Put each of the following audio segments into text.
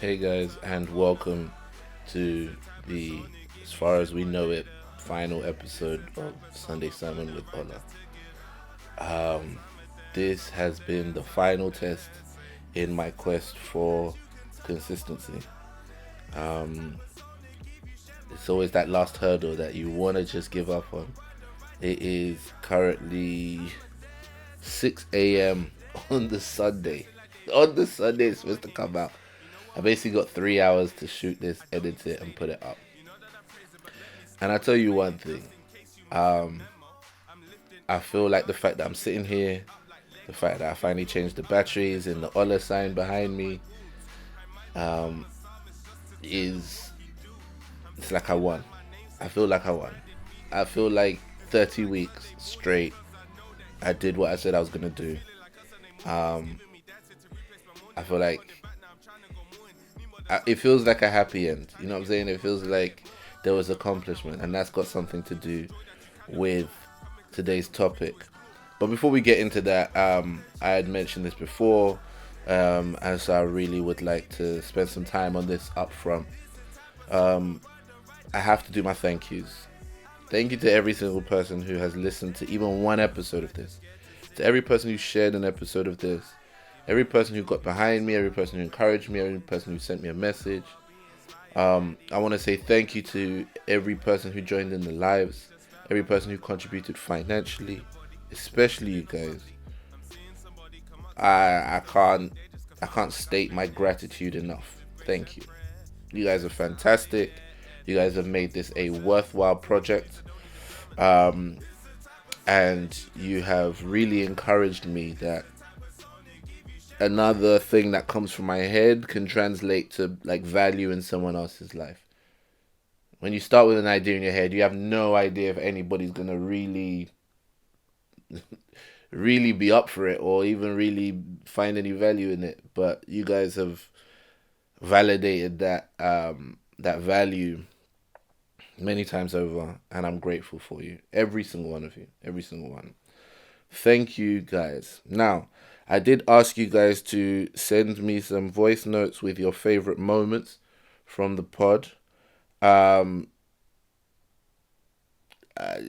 Hey guys, and welcome to the, as far as we know it, final episode of Sunday Sermon with Ola. This has been the final test in my quest for consistency. Um, it's always that last hurdle that you want to just give up on. It is currently 6 a.m. on the Sunday. On the Sunday, it's supposed to come out. I basically got 3 hours to shoot this, edit it, and put it up. And I tell you one thing, um, I feel like the fact that I'm sitting here, the fact that I finally changed the batteries and the Ola sign behind me, um, is it's like I won. I feel like I won. I feel like 30 weeks straight, I did what I said I was gonna do. Um, I feel like it feels like a happy end. You know what I'm saying? It feels like there was accomplishment, and that's got something to do with today's topic. But before we get into that, I had mentioned this before, and so I really would like to spend some time on this up front. Um, I have to do my thank yous. Thank you to every single person who has listened to even one episode of this. To every person who shared an episode of this. Every person who got behind me, every person who encouraged me, every person who sent me a message. I want to say thank you to every person who joined in the lives, every person who contributed financially, especially you guys. I can't state my gratitude enough. Thank you. You guys are fantastic. You guys have made this a worthwhile project. Um, and you have really encouraged me that another thing that comes from my head can translate to like value in someone else's life. When you start with an idea in your head, you have no idea if anybody's gonna really be up for it or even really find any value in it. But you guys have validated that value many times over, and I'm grateful for you. Every single one of you. Every single one. Thank you guys. Now, I did ask you guys to send me some voice notes with your favorite moments from the pod. Um, I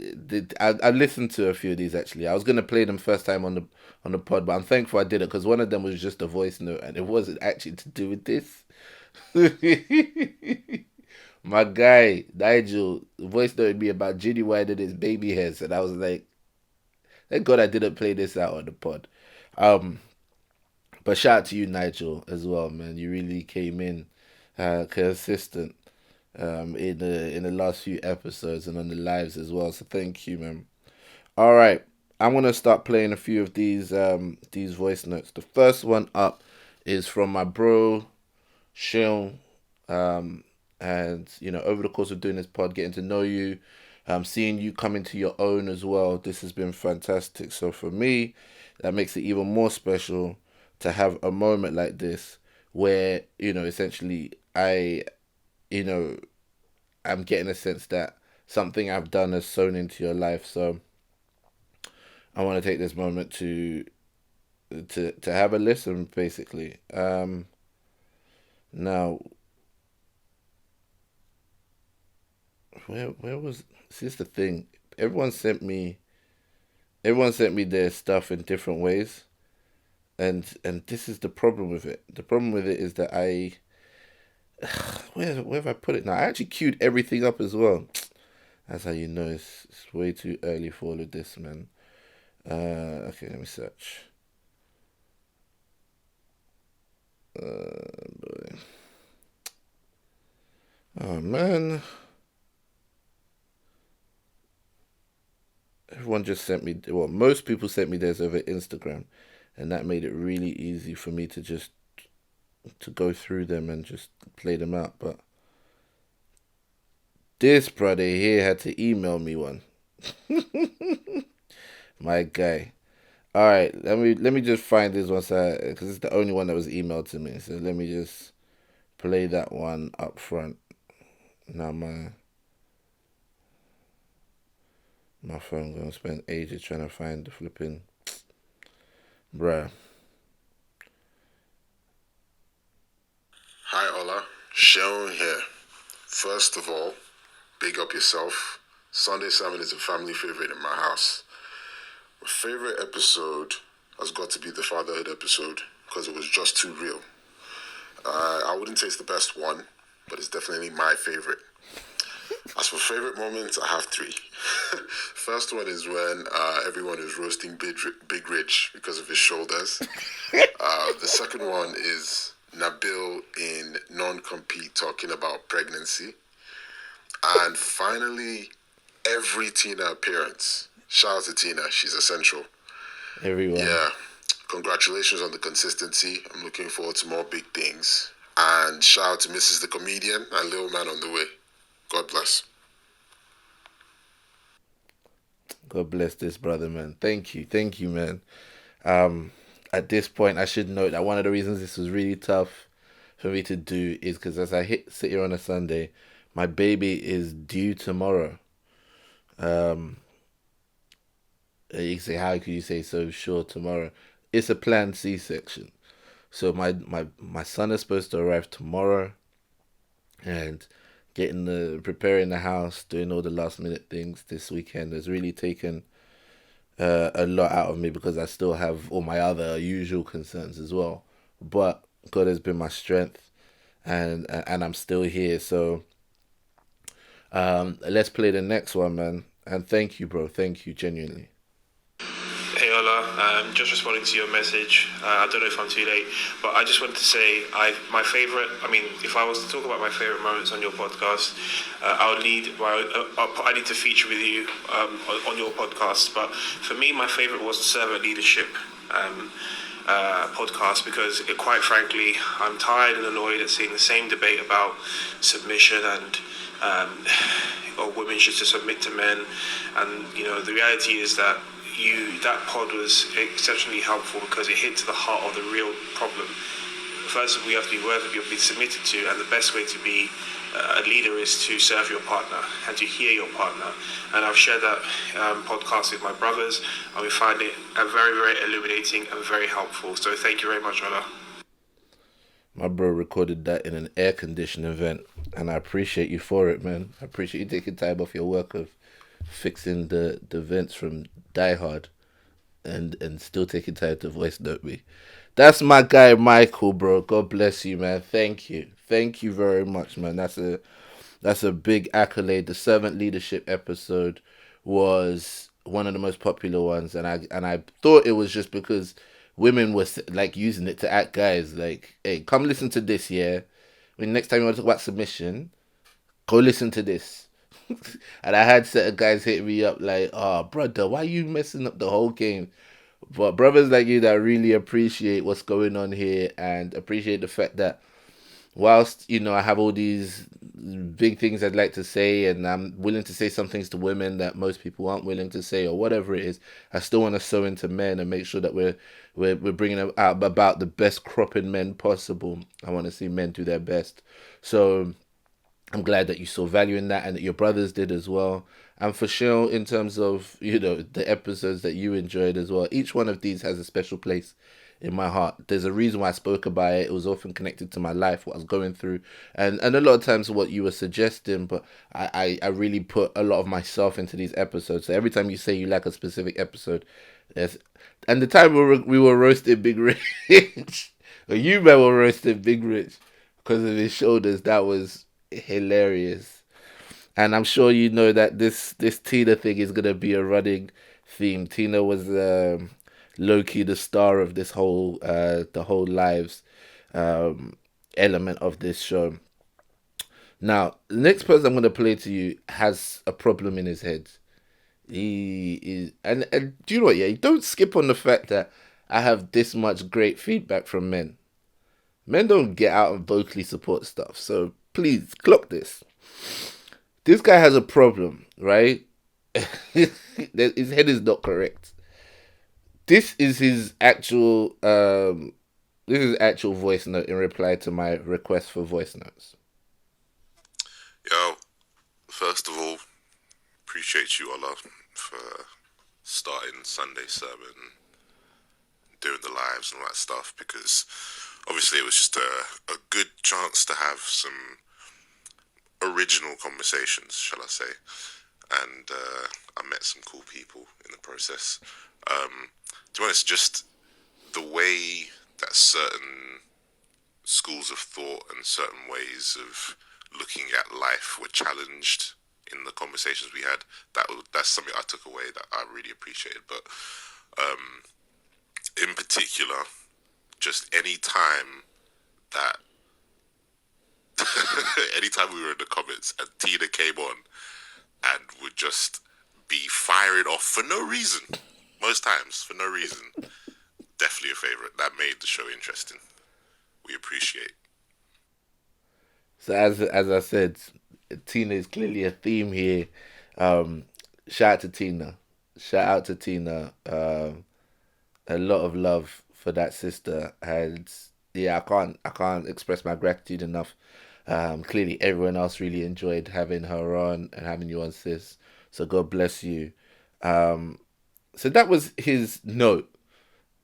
listened to a few of these actually. I was gonna play them first time on the pod, but I'm thankful I did it because one of them was just a voice note and it wasn't actually to do with this. My guy Nigel voice noted me about Ginny Wine and his baby hairs, and I was like, thank God I didn't play this out on the pod. Um, but shout out to you, Nigel, as well, man. You really came in consistent in the last few episodes and on the lives as well. So thank you, man. All right, I'm gonna start playing a few of these voice notes. The first one up is from my bro Shion. Um, and over the course of doing this pod, getting to know you, seeing you come into your own as well. This has been fantastic. So for me, that makes it even more special to have a moment like this where essentially you know I'm getting a sense that something I've done has sown into your life. So I want to take this moment to have a listen, basically. Now, where was see, this is the thing. Everyone sent me everyone sent me their stuff in different ways, and this is the problem with it. The problem with it is that where have I put it now? I actually queued everything up as well. That's how you know it's way too early for all of this, man. Okay, let me search. Boy. Oh man, everyone just sent me. Well, most people sent me theirs over Instagram, and that made it really easy for me to go through them and just play them out. But this brother here had to email me one. My guy. All right, let me just find this one because it's the only one that was emailed to me. So let me just play that one up front. Now my phone gonna spend ages trying to find the flipping bruh. Hi, Ola. Sharon here. First of all, big up yourself. Sunday Salmon is a family favorite in my house. My favorite episode has got to be the fatherhood episode because it was just too real. I wouldn't say it's the best one, but it's definitely my favorite. As for favorite moments, I have three. First one is when everyone is roasting Big Rich because of his shoulders. The second one is Nabil in non-compete talking about pregnancy. And finally, every Tina appearance. Shout out to Tina, she's essential. Everyone. Yeah, congratulations on the consistency. I'm looking forward to more big things. And shout out to Mrs. the Comedian and Little Man on the way. God bless. God bless this brother, man. Thank you, man. Um, at this point, I should note that one of the reasons this was really tough for me to do is because as sit here on a Sunday, my baby is due tomorrow. Um, you say, how could you say so sure tomorrow? It's a planned C-section. So my son is supposed to arrive tomorrow, and getting the preparing the house, doing all the last minute things this weekend has really taken a lot out of me because I still have all my other usual concerns as well. But God has been my strength, and I'm still here. So let's play the next one, man. And thank you, bro. Thank you, genuinely. Hey Ola, just responding to your message. I don't know if I'm too late, but I just wanted to say my favorite. I mean, if I was to talk about my favorite moments on your podcast, I would need. I need to feature with you on your podcast. But for me, my favorite was the servant leadership. Podcast because quite frankly, I'm tired and annoyed at seeing the same debate about submission and or women should submit to men, and the reality is that that pod was exceptionally helpful because it hit to the heart of the real problem. First, we have to be worthy of being submitted to, and the best way to be a leader is to serve your partner and to hear your partner. And I've shared that podcast with my brothers, and we find it very, very illuminating and very helpful. So thank you very much, Ola. My bro recorded that in an air conditioned event, and I appreciate you for it, man. I appreciate you taking time off your work of fixing the vents from Die Hard, and still taking time to voice note me. That's my guy, Michael, bro. God bless you, man. Thank you very much, man. That's a big accolade. The servant leadership episode was one of the most popular ones, and I thought it was just because women were like using it to act guys. Like, hey, come listen to this, yeah. When next time you want to talk about submission, go listen to this. And I had certain guys hit me up like, "Oh, brother, why you messing up the whole game?" But brothers like you that really appreciate what's going on here and appreciate the fact that whilst I have all these big things I'd like to say, and I'm willing to say some things to women that most people aren't willing to say, or whatever it is, I still want to sow into men and make sure that we're bringing out about the best cropping men possible. I want to see men do their best. So I'm glad that you saw value in that and that your brothers did as well. And for sure, in terms of, the episodes that you enjoyed as well, each one of these has a special place in my heart. There's a reason why I spoke about it. It was often connected to my life, what I was going through, and a lot of times what you were suggesting, but I really put a lot of myself into these episodes. So every time you say you like a specific episode, there's, and the time we were roasting Big Rich, or you man were roasting Big Rich because of his shoulders, that was hilarious. And I'm sure you know that this Tina thing is gonna be a running theme. Tina was low key the star of this whole the whole lives um, element of this show. Now, the next person I'm gonna play to you has a problem in his head. He is, and do you know what? Yeah, don't skip on the fact that I have this much great feedback from men. Men don't get out and vocally support stuff, so please clock this. This guy has a problem, right? His head is not correct. This is his actual voice note in reply to my request for voice notes. Yo, first of all, appreciate you, Ola, for starting Sunday sermon, doing the lives and all that stuff because Obviously, it was just a good chance to have some original conversations, shall I say. And I met some cool people in the process. To be honest, just the way that certain schools of thought and certain ways of looking at life were challenged in the conversations we had. That's something I took away that I really appreciated. But in particular, just any time that anytime we were in the comments and Tina came on and would just be firing off for no reason. Most times for no reason. Definitely a favorite. That made the show interesting. We appreciate. So as I said, Tina is clearly a theme here. Um, shout out to Tina. Shout out to Tina. A lot of love for that sister, and yeah, I can't express my gratitude enough. Clearly, everyone else really enjoyed having her on and having you on, sis. So God bless you. Um, so that was his note.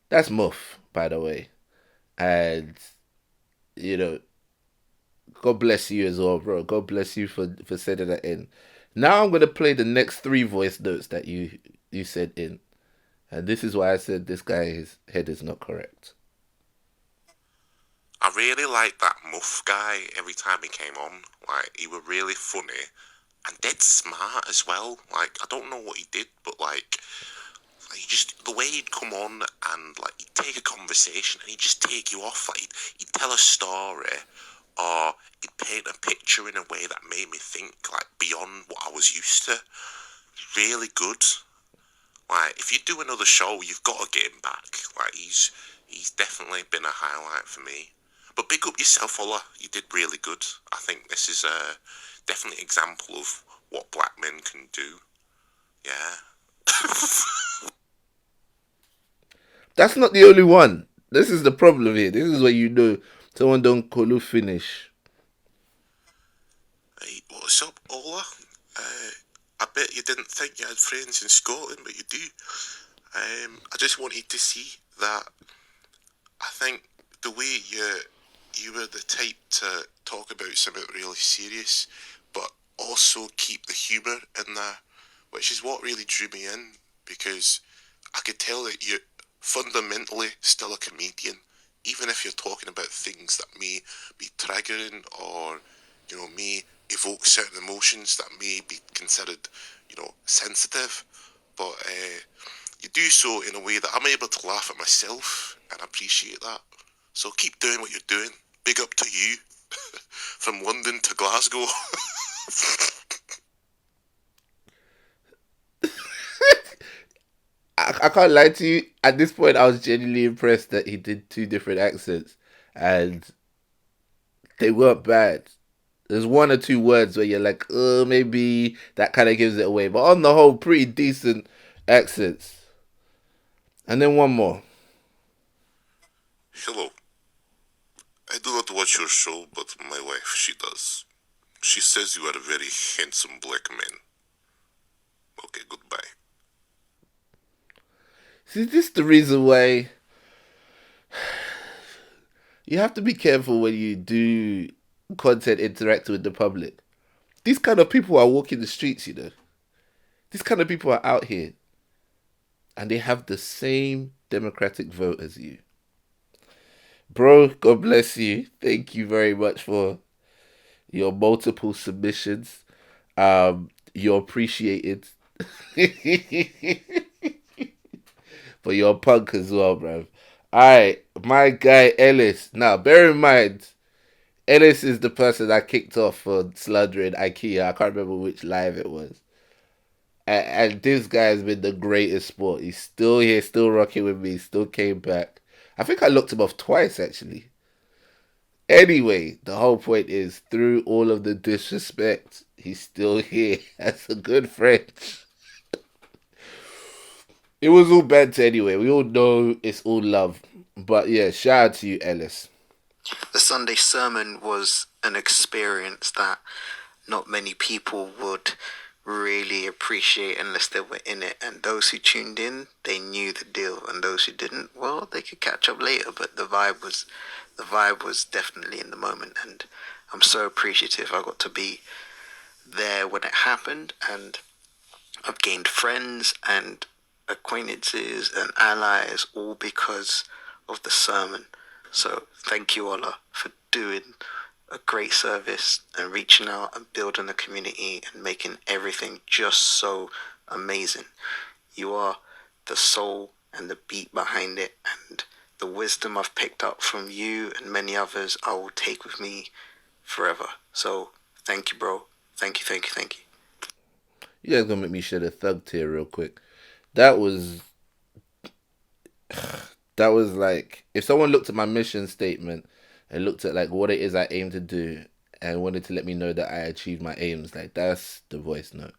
That's Muff, by the way, and you know, God bless you as well, bro. God bless you for sending that in. Now I'm gonna play the next three voice notes that you sent in, and this is why I said this guy's head is not correct. I really liked that Muff guy every time he came on. Like, he was really funny and dead smart as well. Like, I don't know what he did, but like he just the way he'd come on and like he'd take a conversation and he'd just take you off. Like he'd tell a story or he'd paint a picture in a way that made me think like beyond what I was used to. Really good. Like if you do another show, you've got to get him back. Like he's definitely been a highlight for me. But big up yourself, Ola. You did really good. I think this is a definitely example of what black men can do. Yeah. That's not the only one. This is the problem here. This is where you know someone don't call finish. Hey, what's up, Ola? I bet you didn't think you had friends in Scotland, but you do. I just wanted to see that. I think the way you were the type to talk about something really serious, but also keep the humour in there, which is what really drew me in because I could tell that you're fundamentally still a comedian, even if you're talking about things that may be triggering or may evoke certain emotions that may be considered sensitive, but you do so in a way that I'm able to laugh at myself and appreciate that. So keep doing what you're doing. Big up to you from London to Glasgow. I can't lie to you. At this point, I was genuinely impressed that he did two different accents, and they weren't bad. There's one or two words where you're like, oh, maybe that kind of gives it away, but on the whole, pretty decent accents. And then one more. Hello. I do not watch your show, but my wife, she does. She says you are a very handsome black man. Okay, goodbye. See, this is the reason why you have to be careful when you do content interacting with the public. These kind of people are walking the streets, you know. These kind of people are out here and they have the same democratic vote as you. Bro, God bless you. Thank you very much for your multiple submissions. You're appreciated. But you're a punk as well, bro. Alright, my guy Ellis. Now, bear in mind, Ellis is the person I kicked off for slandering IKEA. I can't remember which live it was. And this guy has been the greatest sport. He's still here, still rocking with me, still came back. I think I looked him off twice, actually. Anyway, the whole point is through all of the disrespect, he's still here as a good friend. It was all bad anyway. We all know it's all love. But yeah, shout out to you, Ellis. The Sunday sermon was an experience that not many people would really appreciate unless they were in it. And those who tuned in, they knew the deal. And those who didn't, well, they could catch up later. But the vibe was the vibe was definitely in the moment, and I'm so appreciative I got to be there when it happened, and I've gained friends and acquaintances and allies all because of the sermon. So thank you, Ola, for doing a great service and reaching out and building a community and making everything just so amazing. You are the soul and the beat behind it, and the wisdom I've picked up from you and many others I will take with me forever. So thank you, bro. Thank you, thank you, thank you. You guys gonna make me shed a thug tear real quick. That was that was like if someone looked at my mission statement and looked at like what it is I aim to do and wanted to let me know that I achieved my aims, like that's the voice note.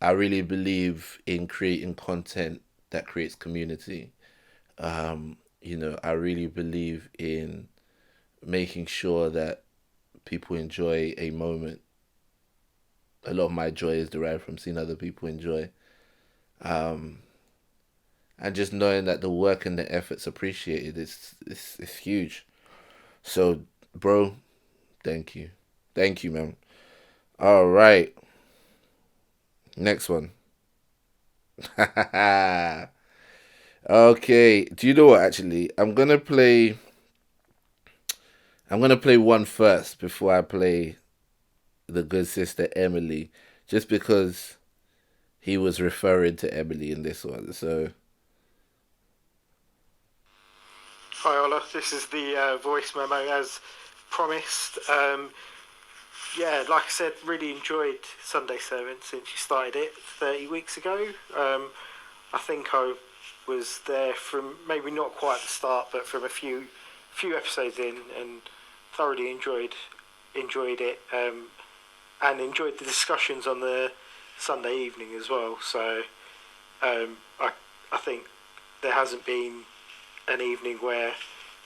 I really believe in creating content that creates community. I really believe in making sure that people enjoy a moment. A lot of my joy is derived from seeing other people enjoy. Um, and just knowing that the work and the effort's appreciated is huge. So, bro, thank you, man. All right, next one. Okay, do you know what? Actually, I'm gonna play one first before I play the good sister Emily, just because he was referring to Emily in this one. So, Hi Ola, this is the voice memo as promised. Yeah, like I said, really enjoyed Sunday Sermon since you started it 30 weeks ago. I think I was there from maybe not quite the start, but from a few episodes in, and thoroughly enjoyed it, and enjoyed the discussions on the Sunday evening as well. So I think there hasn't been an evening where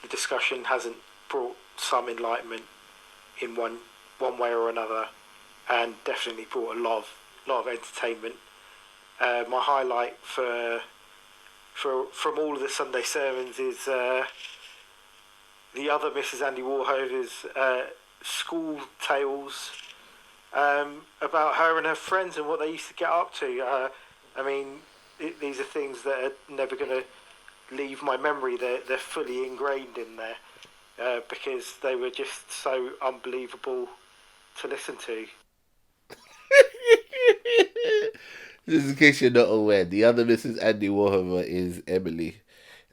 the discussion hasn't brought some enlightenment in one way or another, and definitely brought a lot of entertainment. My highlight for from all of the Sunday sermons is the other Mrs. Andy Warhover's school tales about her and her friends and what they used to get up to. I mean, these are things that are never going to leave my memory. They're fully ingrained in there because they were just so unbelievable to listen to. just in case you're not aware, the other Mrs. Andy Warhammer is Emily,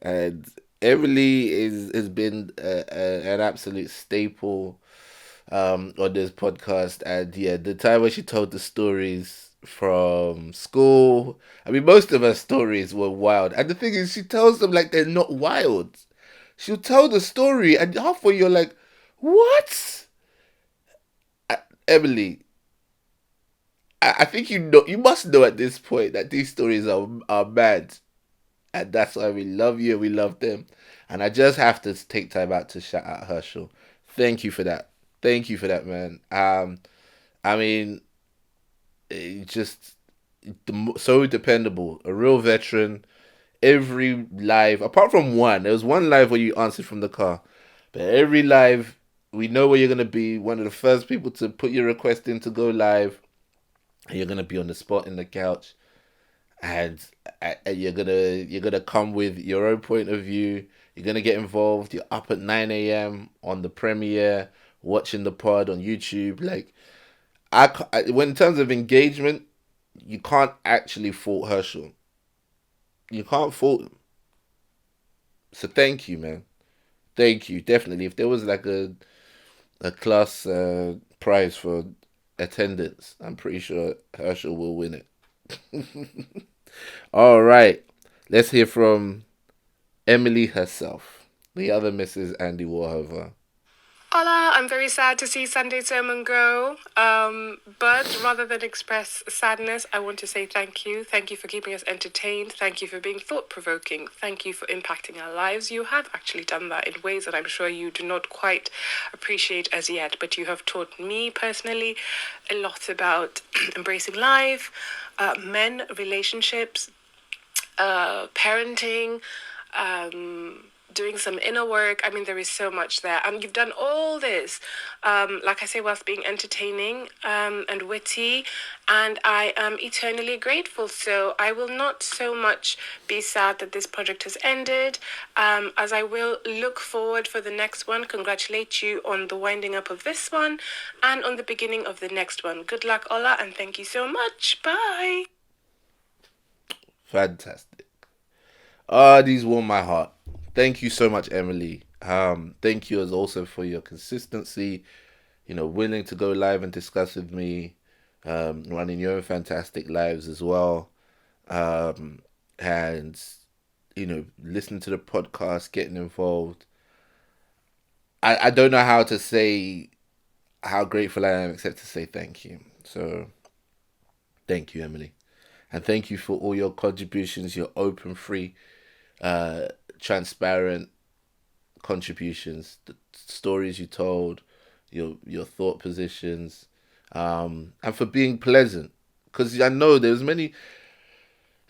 and Emily is has been an absolute staple on this podcast. And yeah, the time when she told the stories from school, I mean, most of her stories were wild. And the thing is, she tells them like they're not wild. She'll tell the story, and halfway you're like, what? Emily, I think you must know at this point that these stories are mad, and that's why we love you and we love them. And I just have to take time out to shout out Herschel. Thank you for that. Thank you for that, man. I mean, just so dependable, a real veteran. Every live, apart from one, there was one live where you answered from the car, but every live, we know where you're gonna be. One of the first people to put your request in to go live, and you're gonna be on the spot in the couch, and, and you're gonna come with your own point of view. You're gonna get involved. You're up at 9 a.m. on the premiere, watching the pod on YouTube. Like when in terms of engagement, you can't actually fault Herschel. You can't fault him. So thank you, man. Thank you. Definitely. If there was like a class prize for attendance, I'm pretty sure Herschel will win it. All right. Let's hear from Emily herself, the other Mrs. Andy Warhover. Hola, I'm very sad to see Sunday Sermon go. But rather than express sadness, I want to say thank you. Thank you for keeping us entertained. Thank you for being thought provoking. Thank you for impacting our lives. You have actually done that in ways that I'm sure you do not quite appreciate as yet, but you have taught me personally a lot about embracing life, men, relationships, parenting, doing some inner work. I mean, there is so much there. And you've done all this, like I say, whilst being entertaining and witty. And I am eternally grateful. So I will not so much be sad that this project has ended, as I will look forward for the next one, congratulate you on the winding up of this one, and on the beginning of the next one. Good luck, Ola, and thank you so much. Bye. Fantastic. Ah, these warm my heart. Thank you so much, Emily. Thank you as also for your consistency, willing to go live and discuss with me, running your own fantastic lives as well. And listening to the podcast, getting involved. I don't know how to say how grateful I am except to say thank you. So thank you, Emily. And thank you for all your contributions, your open, free, uh, transparent contributions, the stories you told, your thought positions, and for being pleasant. Because I know there's many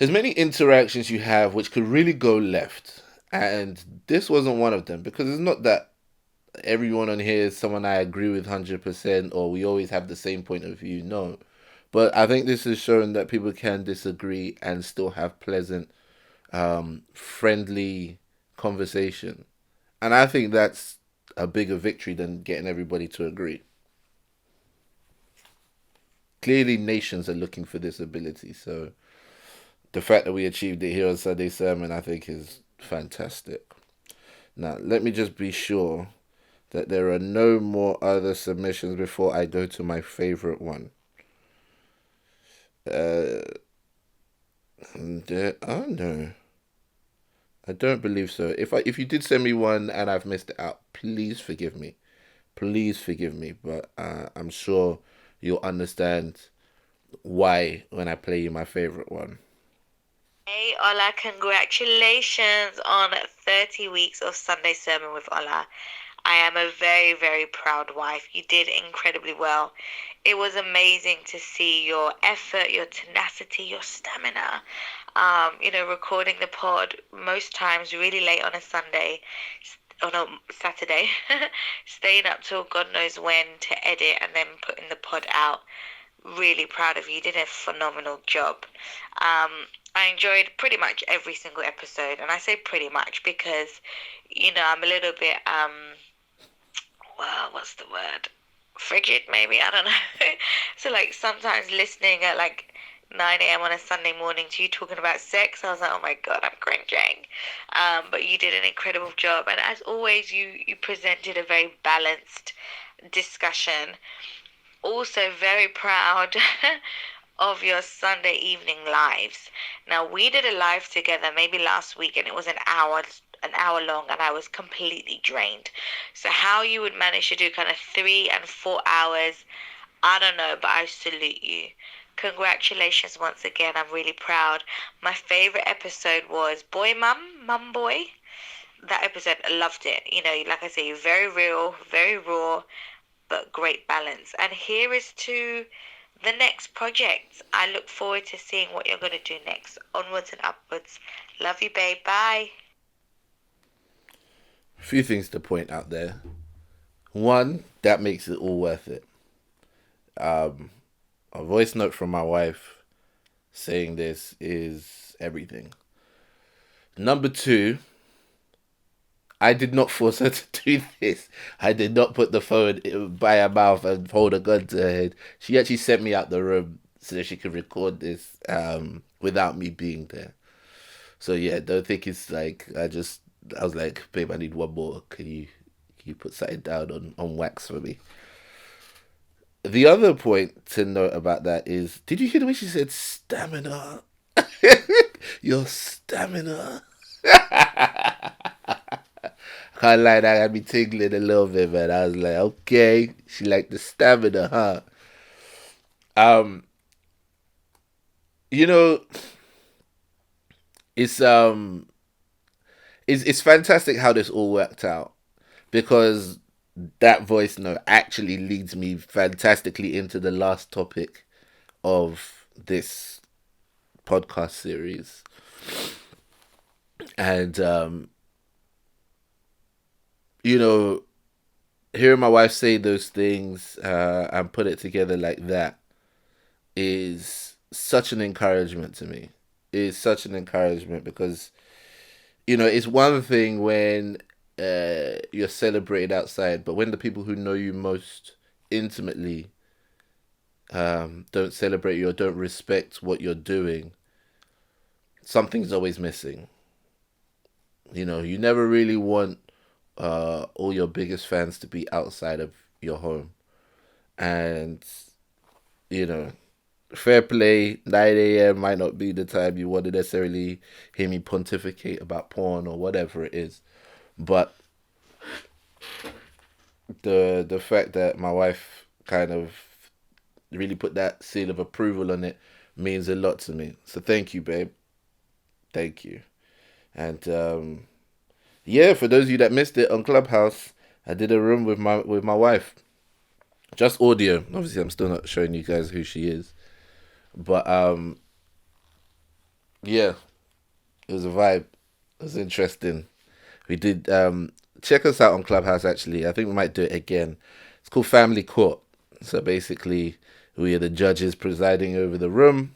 interactions you have which could really go left, and this wasn't one of them. Because it's not that everyone on here is someone I agree with 100% or we always have the same point of view. No, but I think this is showing that people can disagree and still have pleasant, friendly conversation. And I think that's a bigger victory than getting everybody to agree. Clearly, nations are looking for this ability. So the fact that we achieved it here on Sunday Sermon, I think, is fantastic. Now, let me just be sure that there are no more other submissions before I go to my favorite one. Uh, oh no, I don't believe so. If you did send me one and I've missed it out, please forgive me. Please forgive me. But I'm sure you'll understand why when I play you my favorite one. Hey Ola, congratulations on 30 weeks of Sunday Sermon with Ola. I am a very, very proud wife. You did incredibly well. It was amazing to see your effort, your tenacity, your stamina. Recording the pod most times really late on a Sunday, on a Saturday, staying up till God knows when to edit and then putting the pod out. Really proud of you. You did a phenomenal job. I enjoyed pretty much every single episode, and I say pretty much because, I'm a little bit well, what's the word? Frigid, maybe, I don't know. So like sometimes listening at like 9 a.m. on a Sunday morning to you talking about sex, I was like, oh my god, I'm cringing. But you did an incredible job, and as always, you presented a very balanced discussion. Also very proud of your Sunday evening lives. Now we did a live together maybe last week, and it was an hour long, and I was completely drained. So how you would manage to do kind of 3 and 4 hours, I don't know, but I salute you. Congratulations once again. I'm really proud. My favorite episode was Boy Mum, Mum Boy. That episode, I loved it. Like I say, you're very real, very raw, but great balance. And here is to the next project. I look forward to seeing what you're going to do next. Onwards and upwards. Love you, babe. Bye. A few things to point out there. One, that makes it all worth it. A voice note from my wife saying this is everything. Number two, I did not force her to do this. I did not put the phone by her mouth and hold a gun to her head. She actually sent me out the room so that she could record this without me being there. So yeah, don't think it's like I was like, babe, I need one more. Can you put something down on wax for me? The other point to note about that is, did you hear the way she said stamina? Your stamina. Can't lie, that had me tingling a little bit, man. I was like, okay, she liked the stamina, huh? Um, you know, it's it's fantastic how this all worked out because that voice note actually leads me fantastically into the last topic of this podcast series. And you know, hearing my wife say those things and put it together like that is such an encouragement to me. It's such an encouragement because it's one thing when you're celebrated outside, but when the people who know you most intimately don't celebrate you or don't respect what you're doing, something's always missing. You never really want all your biggest fans to be outside of your home. And, you know, fair play, 9 a.m. might not be the time you want to necessarily hear me pontificate about porn or whatever it is. But the fact that my wife kind of really put that seal of approval on it means a lot to me. So thank you, babe. Thank you. And yeah, for those of you that missed it on Clubhouse, I did a room with my wife. Just audio. Obviously, I'm still not showing you guys who she is. But yeah, it was a vibe. It was interesting. We did check us out on Clubhouse actually. I think we might do it again. It's called Family Court. So basically we are the judges presiding over the room.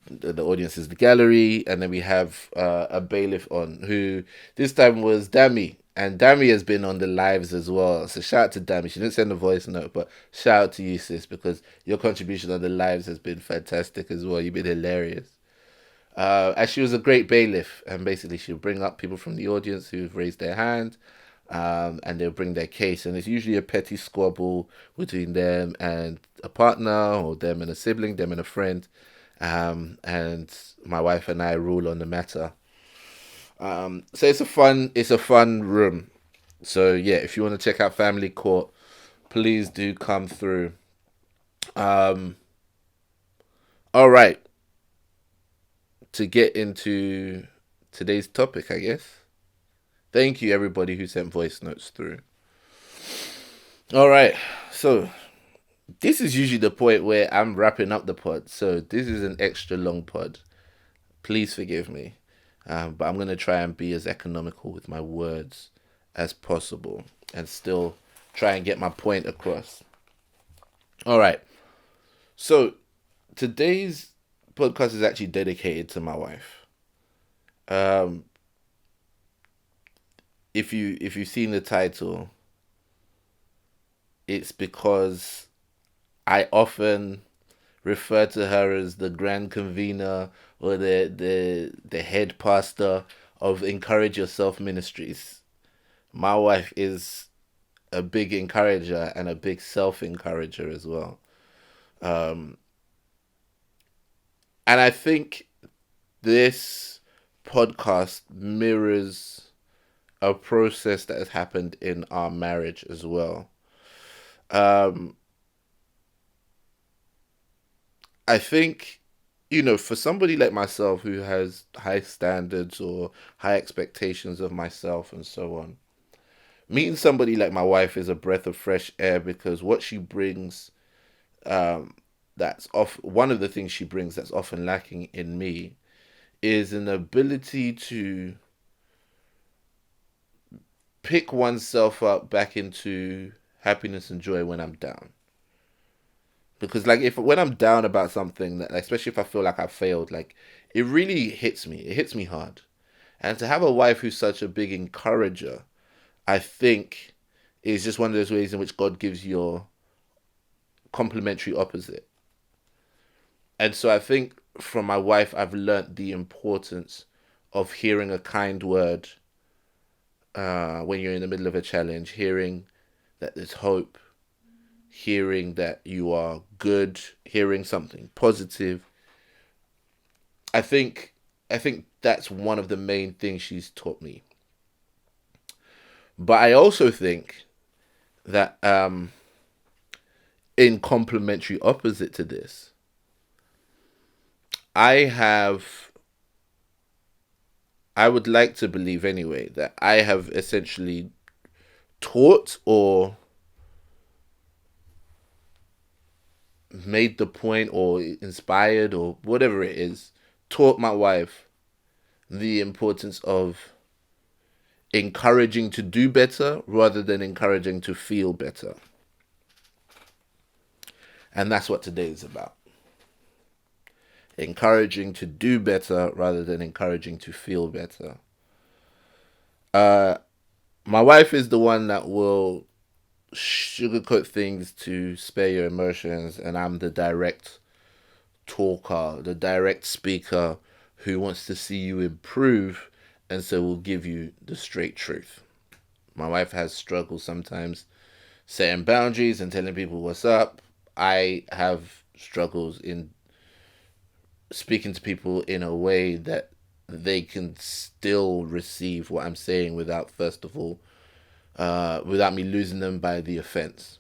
The audience is the gallery, and then we have a bailiff on who this time was Dami. And Dami has been on the lives as well. So shout out to Dami. She didn't send a voice note, but shout out to you, sis, because your contribution on the lives has been fantastic as well. You've been hilarious. And she was a great bailiff, and basically she'll bring up people from the audience who've raised their hand, and they'll bring their case, and it's usually a petty squabble between them and a partner, or them and a sibling, them and a friend, and my wife and I rule on the matter. So it's a fun room. So yeah, if you want to check out Family Court, please do come through. Um, all right, to get into today's topic, I guess. Thank you, everybody who sent voice notes through. All right, so this is usually the point where I'm wrapping up the pod. So this is an extra long pod. Please forgive me. But I'm going to try and be as economical with my words as possible and still try and get my point across. All right. So today's podcast is actually dedicated to my wife. If you've seen the title, it's because I often refer to her as the grand convener or the head pastor of Encourage Yourself Ministries. My wife is a big encourager and a big self encourager as well. Um, and I think this podcast mirrors a process that has happened in our marriage as well. Um, I think, for somebody like myself who has high standards or high expectations of myself and so on, meeting somebody like my wife is a breath of fresh air because what she brings, that's off one of the things she brings that's often lacking in me is an ability to pick oneself up back into happiness and joy when I'm down. Because like if when I'm down about something, that especially if I feel like I failed, like it really hits me. It hits me hard. And to have a wife who's such a big encourager, I think is just one of those ways in which God gives your complementary opposite. And so I think from my wife, I've learnt the importance of hearing a kind word when you're in the middle of a challenge, hearing that there's hope, hearing that you are good, hearing something positive. I think that's one of the main things she's taught me. But I also think that in complementary opposite to this, I would like to believe anyway that I have essentially taught or made the point or inspired or whatever it is, taught my wife the importance of encouraging to do better rather than encouraging to feel better. And that's what today is about. Encouraging to do better rather than encouraging to feel better. My wife is the one that will sugarcoat things to spare your emotions, and I'm the direct talker, the direct speaker who wants to see you improve, and so will give you the straight truth. My wife has struggled sometimes setting boundaries and telling people what's up. I have struggles in speaking to people in a way that they can still receive what I'm saying without, first of all, without me losing them by the offense.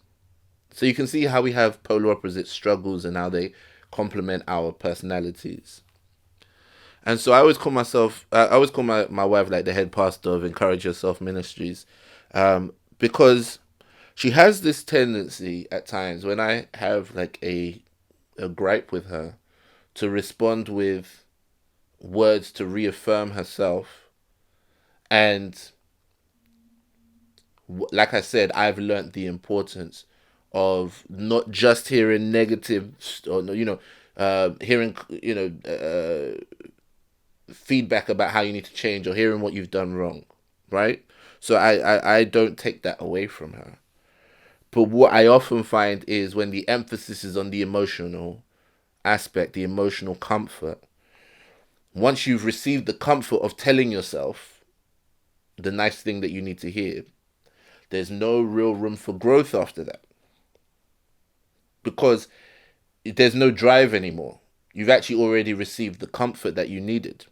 So you can see how we have polar opposite struggles and how they complement our personalities. And so I always call my wife like the head pastor of Encourage Yourself Ministries, because she has this tendency at times when I have like a gripe with her to respond with words to reaffirm herself. And like I said, I've learned the importance of not just hearing negative, or hearing feedback about how you need to change or hearing what you've done wrong, right? So I don't take that away from her. But what I often find is when the emphasis is on the emotional aspect, the emotional comfort, once you've received the comfort of telling yourself the nice thing that you need to hear, there's no real room for growth after that. Because there's no drive anymore. You've actually already received the comfort that you needed.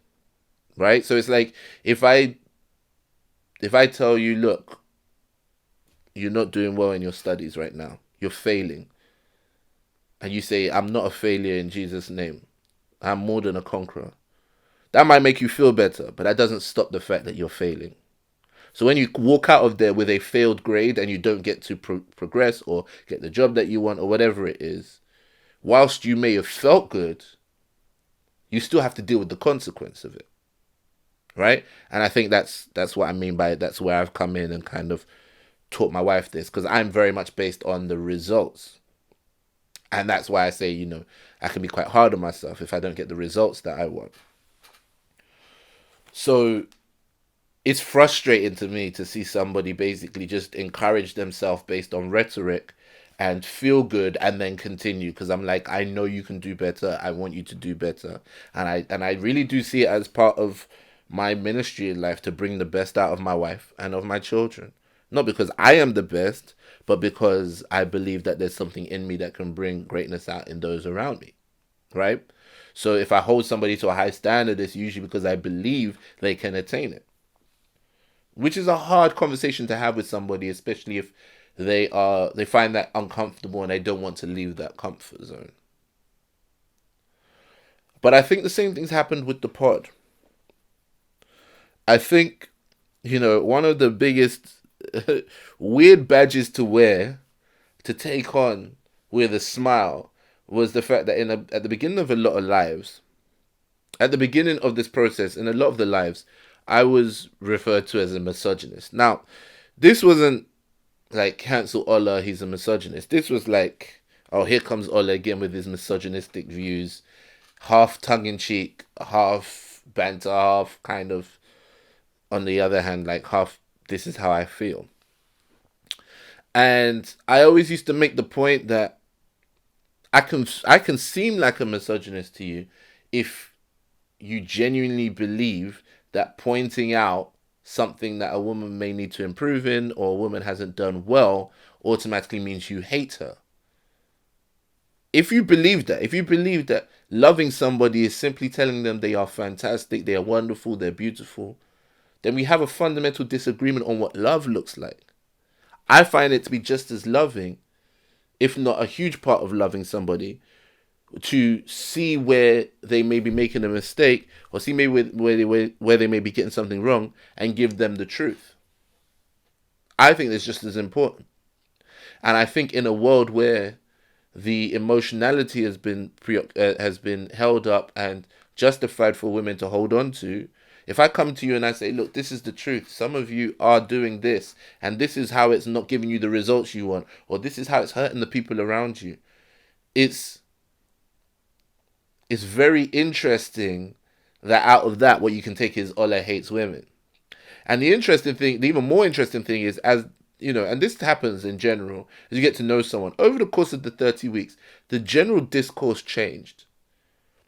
Right? So it's like if I tell you, look, you're not doing well in your studies right now. You're failing. And you say, I'm not a failure in Jesus' name. I'm more than a conqueror. That might make you feel better, but that doesn't stop the fact that you're failing. So when you walk out of there with a failed grade and you don't get to progress or get the job that you want or whatever it is, whilst you may have felt good, you still have to deal with the consequence of it. Right? And I think that's what I mean by it. That's where I've come in and kind of taught my wife this, because I'm very much based on the results. And that's why I say, I can be quite hard on myself if I don't get the results that I want. So it's frustrating to me to see somebody basically just encourage themselves based on rhetoric and feel good and then continue, because I'm like, I know you can do better. I want you to do better. And I really do see it as part of my ministry in life to bring the best out of my wife and of my children. Not because I am the best, but because I believe that there's something in me that can bring greatness out in those around me. Right? So if I hold somebody to a high standard, it's usually because I believe they can attain it. Which is a hard conversation to have with somebody, especially if they find that uncomfortable and they don't want to leave that comfort zone. But I think the same things happened with the pod. I think, one of the biggest weird badges to wear, to take on with a smile, was the fact that at the beginning of a lot of lives, at the beginning of this process, in a lot of the lives, I was referred to as a misogynist. Now, this wasn't like cancel Ola, he's a misogynist. This was like, oh, here comes Ola again with his misogynistic views, half tongue-in-cheek, half banter, half kind of, on the other hand, like half, this is how I feel. And I always used to make the point that I can seem like a misogynist to you if you genuinely believe that pointing out something that a woman may need to improve in or a woman hasn't done well automatically means you hate her. If you believe that loving somebody is simply telling them they are fantastic, they are wonderful, they're beautiful, then we have a fundamental disagreement on what love looks like. I find it to be just as loving, if not a huge part of loving somebody, to see where they may be making a mistake or see maybe where they may be getting something wrong and give them the truth. I think that's just as important. And I think in a world where the emotionality has been held up and justified for women to hold on to, If I come to you and I say, look, this is the truth. Some of you are doing this, and this is how it's not giving you the results you want, or this is how it's hurting the people around you. It's very interesting that out of that, what you can take is Ola hates women. And the even more interesting thing is, as you know, and this happens in general, as you get to know someone over the course of the 30 weeks, the general discourse changed.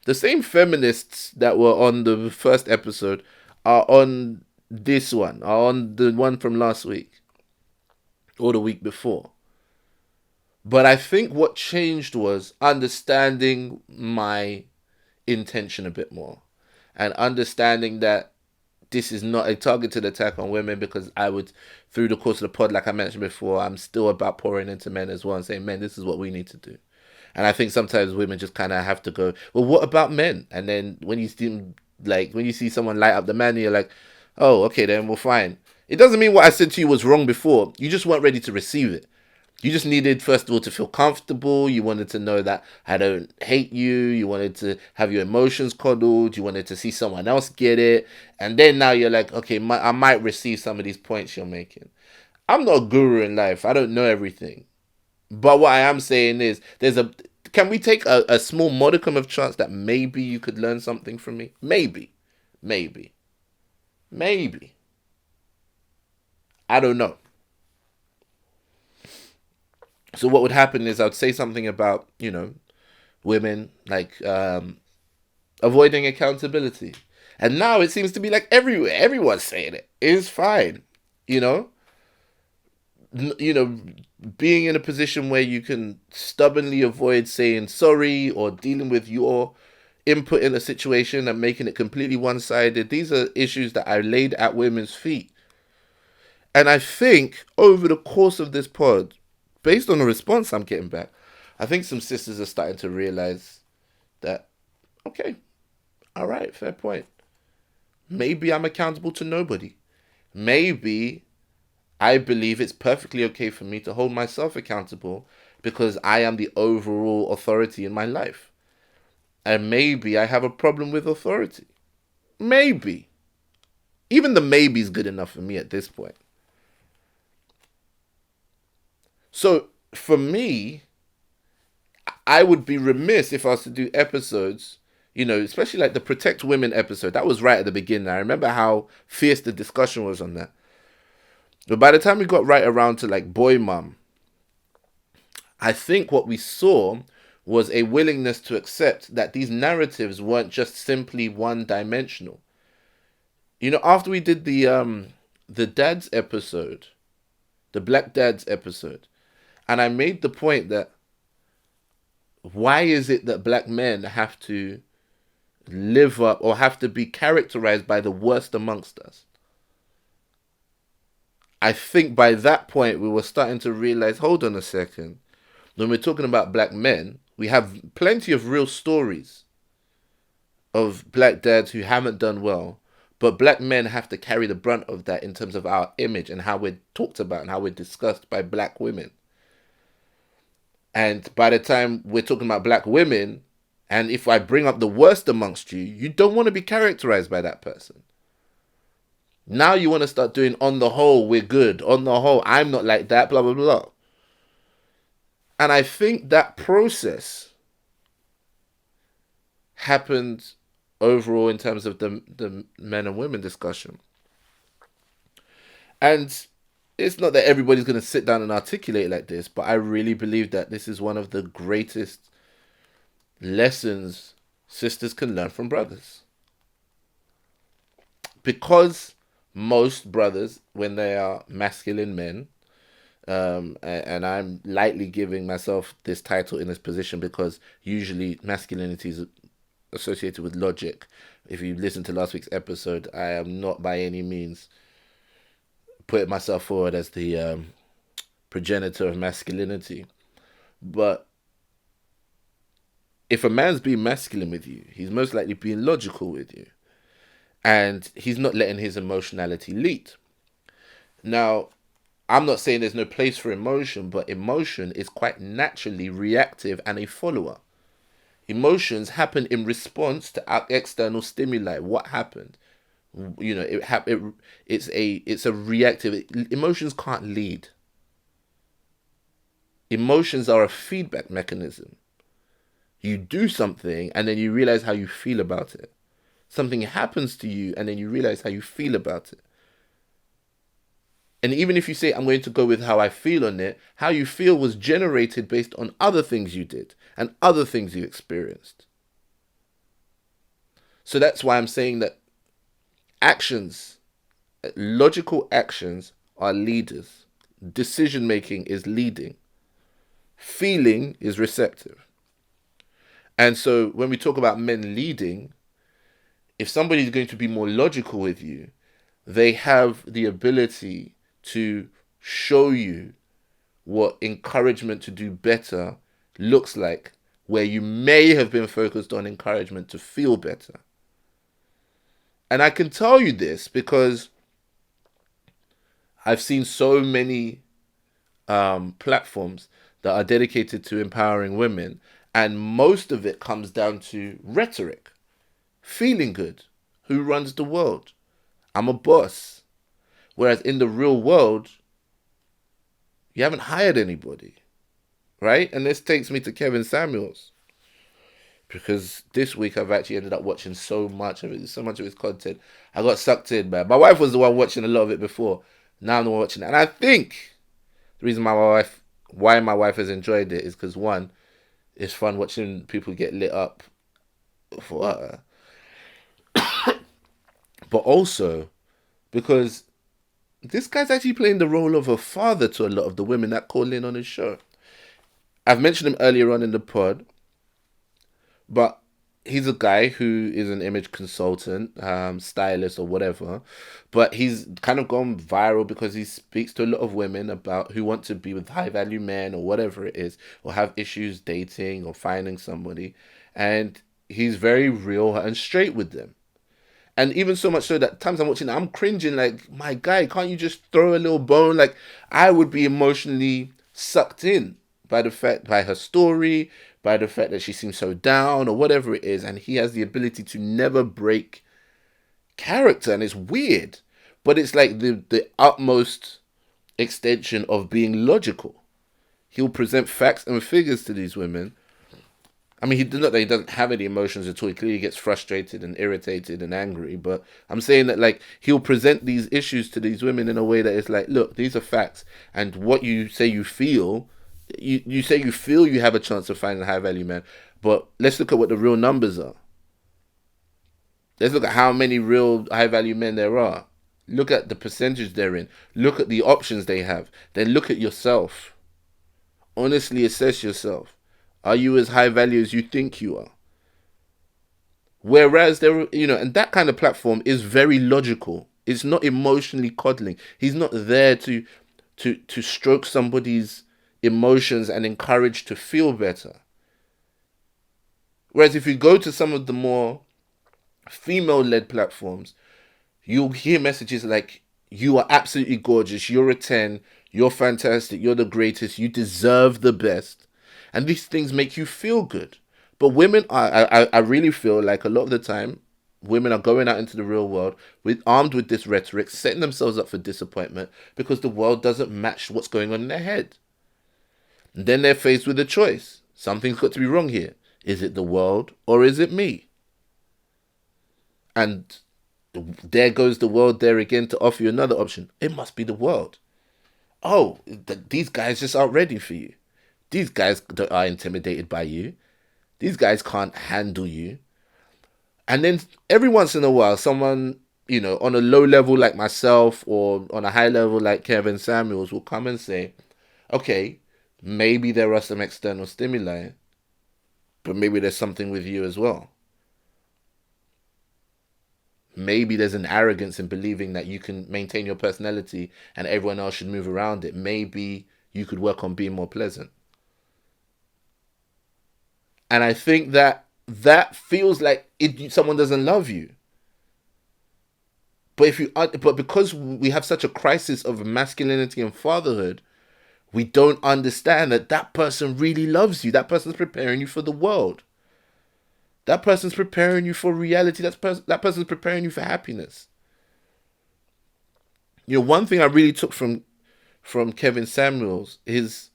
The same feminists that were on the first episode are on this one, are on the one from last week or the week before. But I think what changed was understanding my intention a bit more and understanding that this is not a targeted attack on women, because I would, through the course of the pod, like I mentioned before, I'm still about pouring into men as well and saying, men, this is what we need to do. And I think sometimes women just kind of have to go, well, what about men? And then when you see someone light up the man, you're like, oh, okay, then we're fine. It doesn't mean what I said to you was wrong before. You just weren't ready to receive it. You just needed, first of all, to feel comfortable. You wanted to know that I don't hate you. You wanted to have your emotions coddled. You wanted to see someone else get it. And then now you're like, okay, I might receive some of these points you're making. I'm not a guru in life. I don't know everything. But what I am saying is, can we take a small modicum of chance that maybe you could learn something from me? Maybe. I don't know. So what would happen is I'd say something about, women, like avoiding accountability. And now it seems to be like everywhere. Everyone's saying it. It's fine. You know? Being in a position where you can stubbornly avoid saying sorry or dealing with your input in a situation and making it completely one-sided. These are issues that I laid at women's feet. And I think over the course of this pod, based on the response I'm getting back, I think some sisters are starting to realize that, okay, all right, fair point. Maybe I'm accountable to nobody. Maybe I believe it's perfectly okay for me to hold myself accountable because I am the overall authority in my life. And maybe I have a problem with authority. Maybe. Even the maybe is good enough for me at this point. So, for me, I would be remiss if I was to do episodes, especially like the Protect Women episode. That was right at the beginning. I remember how fierce the discussion was on that. But by the time we got right around to like Boy Mum, I think what we saw was a willingness to accept that these narratives weren't just simply one-dimensional. After we did the dads episode, the Black Dads episode, and I made the point that why is it that black men have to live up or have to be characterized by the worst amongst us? I think by that point we were starting to realize, hold on a second. When we're talking about black men, we have plenty of real stories of black dads who haven't done well, but black men have to carry the brunt of that in terms of our image and how we're talked about and how we're discussed by black women. And by the time we're talking about black women, and if I bring up the worst amongst you, you don't want to be characterized by that person. Now you want to start doing, on the whole, we're good. On the whole, I'm not like that, blah, blah, blah. And I think that process happened overall in terms of the men and women discussion. And it's not that everybody's going to sit down and articulate like this, but I really believe that this is one of the greatest lessons sisters can learn from brothers. Because most brothers, when they are masculine men, and I'm lightly giving myself this title in this position because usually masculinity is associated with logic. If you listen to last week's episode, I am not by any means putting myself forward as the progenitor of masculinity. But if a man's being masculine with you, he's most likely being logical with you. And he's not letting his emotionality lead. Now, I'm not saying there's no place for emotion, but emotion is quite naturally reactive and a follower. Emotions happen in response to external stimuli. What happened? You know, it's a reactive. Emotions can't lead. Emotions are a feedback mechanism. You do something and then you realize how you feel about it. Something happens to you and then you realize how you feel about it. And even if you say, I'm going to go with how I feel on it, how you feel was generated based on other things you did and other things you experienced. So that's why I'm saying that actions, logical actions, are leaders. Decision making is leading. Feeling is receptive. And so when we talk about men leading, if somebody is going to be more logical with you, they have the ability to show you what encouragement to do better looks like, where you may have been focused on encouragement to feel better. And I can tell you this because I've seen so many platforms that are dedicated to empowering women, and most of it comes down to rhetoric, feeling good, who runs the world, I'm a boss. Whereas in the real world, you haven't hired anybody, right? And this takes me to Kevin Samuels, because this week I've actually ended up watching so much of it, so much of his content. I got sucked in, man. My wife was the one watching a lot of it before. Now I'm the one watching it, and I think the reason why my wife has enjoyed it is because, one, it's fun watching people get lit up for her, but also because this guy's actually playing the role of a father to a lot of the women that call in on his show. I've mentioned him earlier on in the pod, but he's a guy who is an image consultant, stylist or whatever, but he's kind of gone viral because he speaks to a lot of women about who want to be with high value men or whatever it is, or have issues dating or finding somebody, and he's very real and straight with them. And even so much so that times I'm watching, I'm cringing like, my guy, can't you just throw a little bone? Like, I would be emotionally sucked in by her story, by the fact that she seems so down or whatever it is, and he has the ability to never break character, and it's weird, but it's like the utmost extension of being logical. He'll present facts and figures to these women. I mean, he doesn't have any emotions at all. He clearly gets frustrated and irritated and angry. But I'm saying that, like, he'll present these issues to these women in a way that is like, look, these are facts, and what you say you feel, you say you feel you have a chance of finding a high value man, but let's look at what the real numbers are. Let's look at how many real high value men there are. Look at the percentage they're in. Look at the options they have. Then look at yourself. Honestly assess yourself. Are you as high value as you think you are? Whereas and that kind of platform is very logical. It's not emotionally coddling. He's not there to stroke somebody's emotions and encourage to feel better. Whereas if you go to some of the more female-led platforms, you'll hear messages like, you are absolutely gorgeous, you're a 10, you're fantastic, you're the greatest, you deserve the best. And these things make you feel good. But women I really feel like a lot of the time, women are going out into the real world armed with this rhetoric, setting themselves up for disappointment because the world doesn't match what's going on in their head. And then they're faced with a choice. Something's got to be wrong here. Is it the world or is it me? And there goes the world there again to offer you another option. It must be the world. Oh, these guys just aren't ready for you. These guys are intimidated by you. These guys can't handle you. And then every once in a while, someone, on a low level like myself or on a high level like Kevin Samuels will come and say, okay, maybe there are some external stimuli, but maybe there's something with you as well. Maybe there's an arrogance in believing that you can maintain your personality and everyone else should move around it. Maybe you could work on being more pleasant. And I think that feels like someone doesn't love you. But because we have such a crisis of masculinity and fatherhood, we don't understand that person really loves you. That person's preparing you for the world. That person's preparing you for reality. That person's preparing you for happiness. one thing I really took from Kevin Samuels is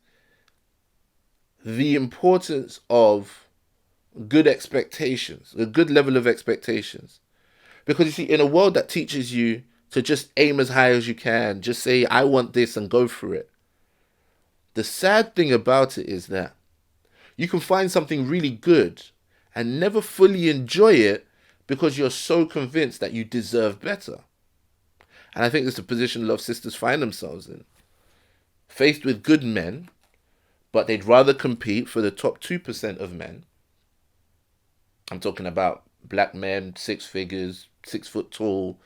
the importance of good expectations, a good level of expectations. Because you see, in a world that teaches you to just aim as high as you can, just say, I want this and go for it. The sad thing about it is that you can find something really good and never fully enjoy it because you're so convinced that you deserve better. And I think it's the position a lot of sisters find themselves in. Faced with good men, but they'd rather compete for the top 2% of men. I'm talking about black men, 6 figures, 6 foot tall,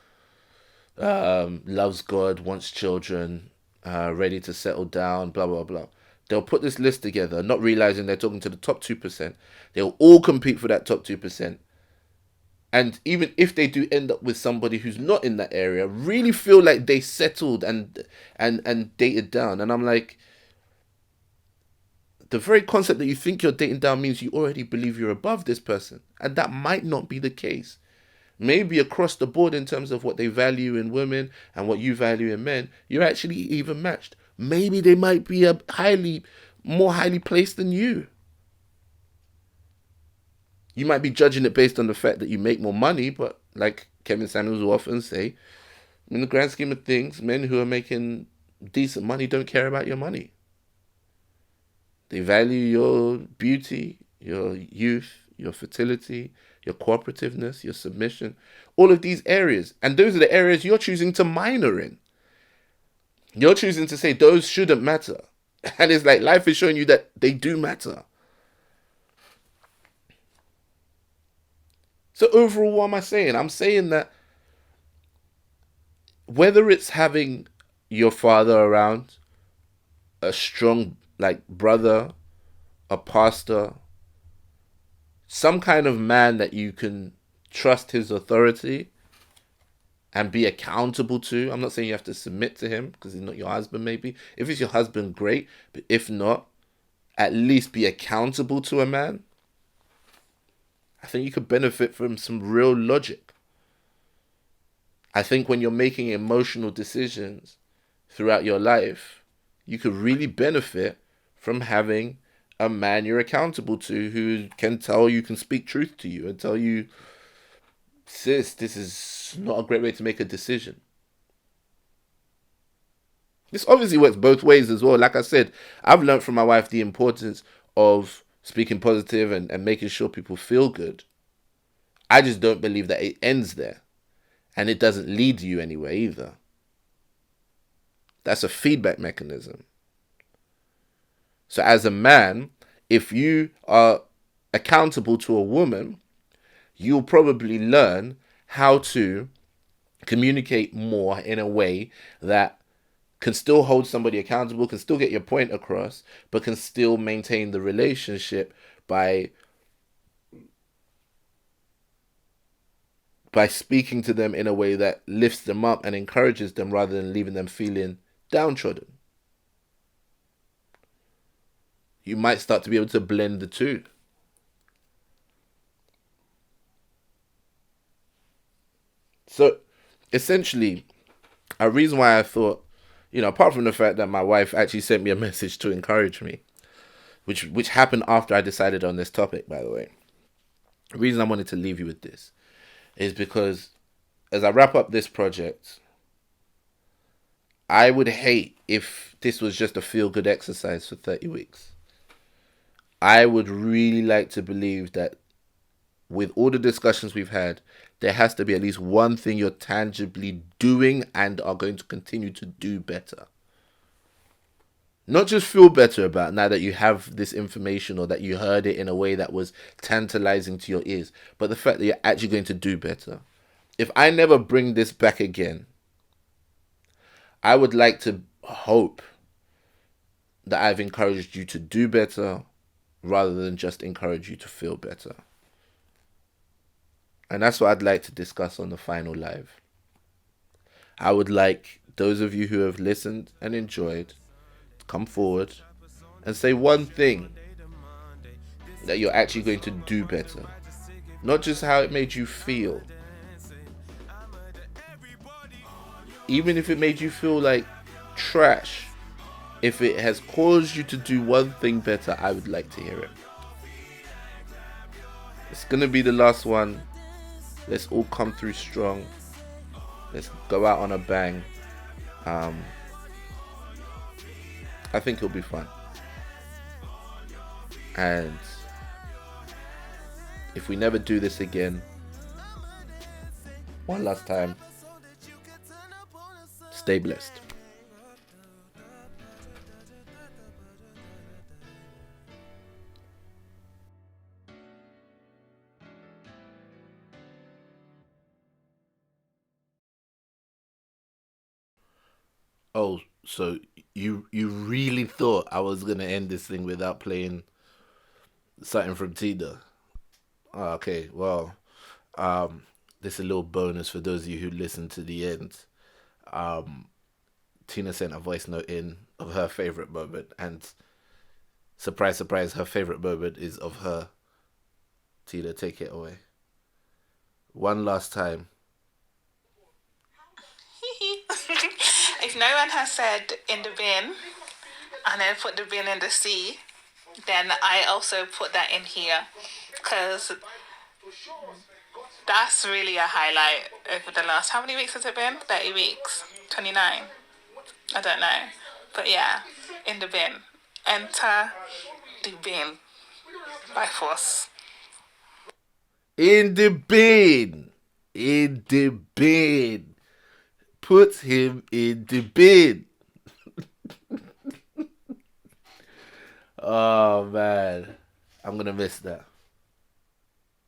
loves God, wants children, ready to settle down, blah, blah, blah. They'll put this list together, not realizing they're talking to the top 2%. They'll all compete for that top 2%. And even if they do end up with somebody who's not in that area, really feel like they settled and dated down. And I'm like, the very concept that you think you're dating down means you already believe you're above this person. And that might not be the case. Maybe across the board in terms of what they value in women and what you value in men, you're actually even matched. Maybe they might be more highly placed than you. You might be judging it based on the fact that you make more money, but like Kevin Samuels will often say, in the grand scheme of things, men who are making decent money don't care about your money. They value your beauty, your youth, your fertility, your cooperativeness, your submission, all of these areas. And those are the areas you're choosing to minor in. You're choosing to say those shouldn't matter. And it's like life is showing you that they do matter. So overall, what am I saying? I'm saying that whether it's having your father around, a strong like brother, a pastor, some kind of man that you can trust his authority and be accountable to. I'm not saying you have to submit to him because he's not your husband, maybe. If he's your husband, great. But if not, at least be accountable to a man. I think you could benefit from some real logic. I think when you're making emotional decisions throughout your life, you could really benefit from having a man you're accountable to who can speak truth to you and tell you, sis, this is not a great way to make a decision. This obviously works both ways as well. Like I said, I've learned from my wife the importance of speaking positive and making sure people feel good. I just don't believe that it ends there. And it doesn't lead you anywhere either. That's a feedback mechanism. So as a man, if you are accountable to a woman, you'll probably learn how to communicate more in a way that can still hold somebody accountable, can still get your point across, but can still maintain the relationship by speaking to them in a way that lifts them up and encourages them rather than leaving them feeling downtrodden. You might start to be able to blend the two. So, essentially, a reason why I thought, apart from the fact that my wife actually sent me a message to encourage me, which happened after I decided on this topic, by the way. The reason I wanted to leave you with this is because as I wrap up this project, I would hate if this was just a feel-good exercise for 30 weeks. I would really like to believe that with all the discussions we've had, there has to be at least one thing you're tangibly doing and are going to continue to do better. Not just feel better about now that you have this information or that you heard it in a way that was tantalizing to your ears, but the fact that you're actually going to do better. If I never bring this back again, I would like to hope that I've encouraged you to do better rather than just encourage you to feel better. And that's what I'd like to discuss on the final live. I would like those of you who have listened and enjoyed to come forward and say one thing that you're actually going to do better. Not just how it made you feel. even if it made you feel like trash, if it has caused you to do one thing better, I would like to hear it. It's gonna be the last one. Let's all come through strong. Let's go out on a bang. I think it'll be fun. And if we never do this again, one last time, stay blessed. Oh, so you really thought I was gonna end this thing without playing something from Tina? Oh, okay, well, this is a little bonus for those of you who listened to the end. Um, Tina sent a voice note in of her favorite moment, and surprise, surprise, her favorite moment is of her. Tina, take it away. One last time. If no one has said in the bin and then put the bin in the sea, then I also put that in here because that's really a highlight over the last, how many weeks has it been? 30 weeks? 29? I don't know. But yeah, in the bin. Enter the bin by force. In the bin! In the bin! Put him in the bin! Oh man, I'm gonna miss that.